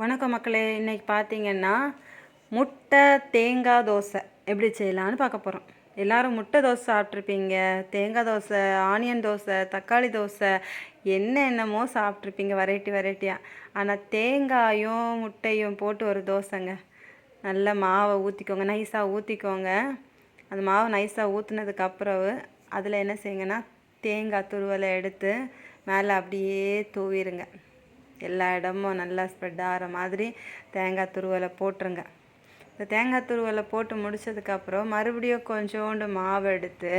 வணக்கம் மக்களே. இன்றைக்கி பார்த்தீங்கன்னா முட்டை தேங்காய் தோசை எப்படி செய்யலான்னு பார்க்க போகிறோம். எல்லோரும் முட்டை தோசை சாப்பிட்ருப்பீங்க, தேங்காய் தோசை, ஆனியன் தோசை, தக்காளி தோசை, என்னென்னமோ சாப்பிட்ருப்பீங்க வெரைட்டியாக. ஆனால் தேங்காயும் முட்டையும் போட்டு ஒரு தோசைங்க. நல்ல மாவை ஊற்றிக்கோங்க, நைஸாக ஊற்றிக்கோங்க. அந்த மாவை நைஸாக ஊற்றுனதுக்கப்புறம் அதில் என்ன செய்யுங்கன்னா தேங்காய் துருவலை எடுத்து மேலே அப்படியே தூவிடுங்க. எல்லா இடமும் நல்லா ஸ்ப்ரெட் ஆகிற மாதிரி தேங்காய் துருவலை போட்டுருங்க. இந்த தேங்காய் துருவலை போட்டு முடித்ததுக்கப்புறம் மறுபடியும் கொஞ்சோண்டு மாவு எடுத்து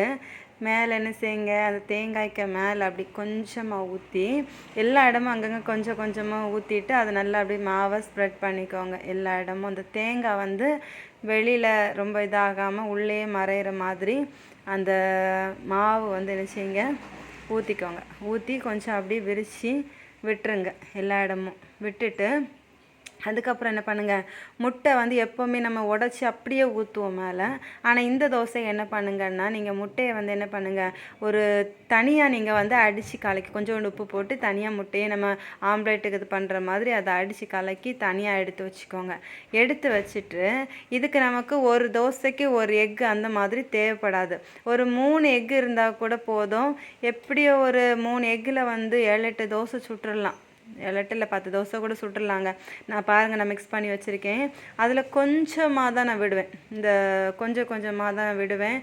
மேலே என்ன செய்யுங்க, அந்த தேங்காய்க்கு மேலே அப்படி கொஞ்சமாக ஊற்றி எல்லா இடமும் அங்கங்கே கொஞ்சம் கொஞ்சமாக ஊற்றிட்டு அதை நல்லா அப்படி மாவை ஸ்ப்ரெட் பண்ணிக்கோங்க. எல்லா இடமும் அந்த தேங்காய் வந்து வெளியில் ரொம்ப இதாகாமல் உள்ளே மறையிற மாதிரி அந்த மாவு வந்து என்ன செய்யுங்க ஊற்றிக்கோங்க. ஊற்றி கொஞ்சம் அப்படி விரித்து விட்டுருங்க. எல்லா இடமும் விட்டுட்டு அதுக்கப்புறம் என்ன பண்ணுங்கள், முட்டை வந்து எப்போவுமே நம்ம உடச்சி அப்படியே ஊற்றுவோம் மேலே. ஆனால் இந்த தோசை என்ன பண்ணுங்கன்னா, நீங்கள் முட்டையை வந்து என்ன பண்ணுங்கள், ஒரு தனியாக நீங்கள் வந்து அடித்து கலக்கி கொஞ்சோண்டு உப்பு போட்டு தனியாக முட்டையை நம்ம ஆம்லேட்டுக்கு இது பண்ணுற மாதிரி அதை அடித்து கலக்கி தனியாக எடுத்து வச்சுக்கோங்க. எடுத்து வச்சுட்டு இதுக்கு நமக்கு ஒரு தோசைக்கு ஒரு எக்கு அந்த மாதிரி தேவைப்படாது. ஒரு 3 எக்கு இருந்தால் கூட போதும். எப்படியோ ஒரு 3 எக்கில் வந்து 7-8 தோசை சுட்டுடலாம். 7 இல்லை 10 தோசை கூட சுட்டுடலாங்க. நான் பாருங்கள், நான் மிக்ஸ் பண்ணி வச்சுருக்கேன். அதில் கொஞ்சமாக தான் நான் விடுவேன். இந்த கொஞ்சமாக தான் விடுவேன்.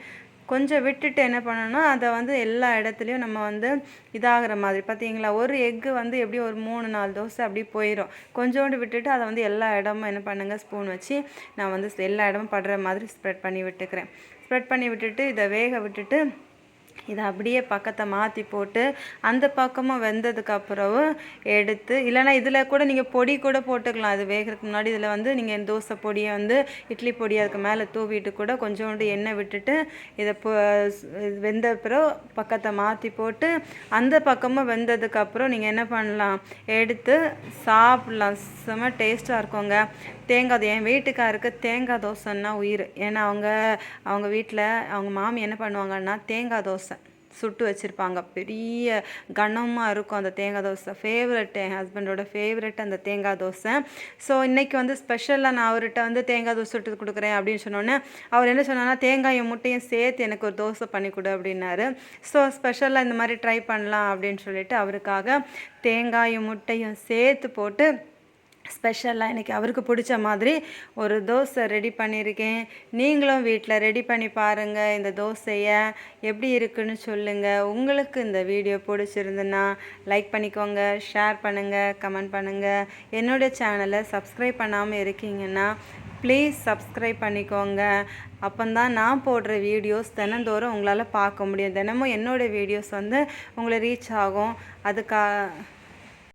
கொஞ்சம் விட்டுட்டு என்ன பண்ணணும்னா அதை வந்து எல்லா இடத்துலையும் நம்ம வந்து இதாகிற மாதிரி பார்த்தீங்களா, ஒரு எக்கு வந்து எப்படியும் ஒரு 3-4 தோசை அப்படி போயிடும். கொஞ்சோண்டு விட்டுட்டு அதை வந்து எல்லா இடமும் என்ன பண்ணுங்கள், ஸ்பூன் வச்சு நான் வந்து எல்லா இடமும் படுற மாதிரி ஸ்ப்ரெட் பண்ணி விட்டுக்கிறேன். ஸ்ப்ரெட் பண்ணி விட்டுட்டு இதை வேக விட்டுட்டு இதை அப்படியே பக்கத்தை மாற்றி போட்டு அந்த பக்கமும் வெந்ததுக்கப்புறம் எடுத்து, இல்லைனா இதில் கூட நீங்கள் பொடி கூட போட்டுக்கலாம். அது வேகிறதுக்கு முன்னாடி இதில் வந்து நீங்கள் தோசை பொடியை வந்து இட்லி பொடி அதுக்கு மேலே தூவிட்டு கூட கொஞ்சோண்டு எண்ணெய் விட்டுட்டு இதை வெந்த பிறகு பக்கத்தை மாற்றி போட்டு அந்த பக்கமும் வெந்ததுக்கப்புறம் நீங்கள் என்ன பண்ணலாம், எடுத்து சாப்பிட்லாம். செம்ம டேஸ்ட்டாக இருக்குங்க. தேங்காய் என் வீட்டுக்காருக்கு தேங்காய் தோசைன்னா உயிர். ஏன்னா அவங்க வீட்டில் அவங்க மாமி என்ன பண்ணுவாங்கன்னா தேங்காய் தோசை சுட்டு வச்சுருப்பாங்க. பெரிய கனமாக இருக்கும் அந்த தேங்காய் தோசை. ஃபேவரெட், என் ஹஸ்பண்டோட ஃபேவரெட் அந்த தேங்காய் தோசை. ஸோ இன்றைக்கி வந்து ஸ்பெஷலாக நான் அவர்கிட்ட வந்து தேங்காய் தோசை சுட்டு கொடுக்குறேன் அப்படின்னு சொன்னோன்னே அவர் என்ன சொன்னார்னா தேங்காயும் முட்டையும் சேர்த்து எனக்கு ஒரு தோசை பண்ணி கொடு அப்படின்னாரு. ஸோ ஸ்பெஷலாக இந்த மாதிரி ட்ரை பண்ணலாம் அப்படின்னு சொல்லிட்டு அவருக்காக தேங்காயும் முட்டையும் சேர்த்து போட்டு ஸ்பெஷலாக இன்றைக்கி அவருக்கு பிடிச்ச மாதிரி ஒரு தோசை ரெடி பண்ணியிருக்கேன். நீங்களும் வீட்டில் ரெடி பண்ணி பாருங்கள். இந்த தோசையை எப்படி இருக்குன்னு சொல்லுங்கள். உங்களுக்கு இந்த வீடியோ பிடிச்சிருந்துன்னா லைக் பண்ணிக்கோங்க, ஷேர் பண்ணுங்கள், கமெண்ட் பண்ணுங்கள். என்னுடைய சேனலை சப்ஸ்கிரைப் பண்ணாமல் இருக்கீங்கன்னா ப்ளீஸ் சப்ஸ்கிரைப் பண்ணிக்கோங்க. அப்போந்தான் நான் போடுற வீடியோஸ் தினந்தோறும் உங்களால் பார்க்க முடியும். தினமும் என்னோடய வீடியோஸ் வந்து உங்களை ரீச் ஆகும். அதுக்காக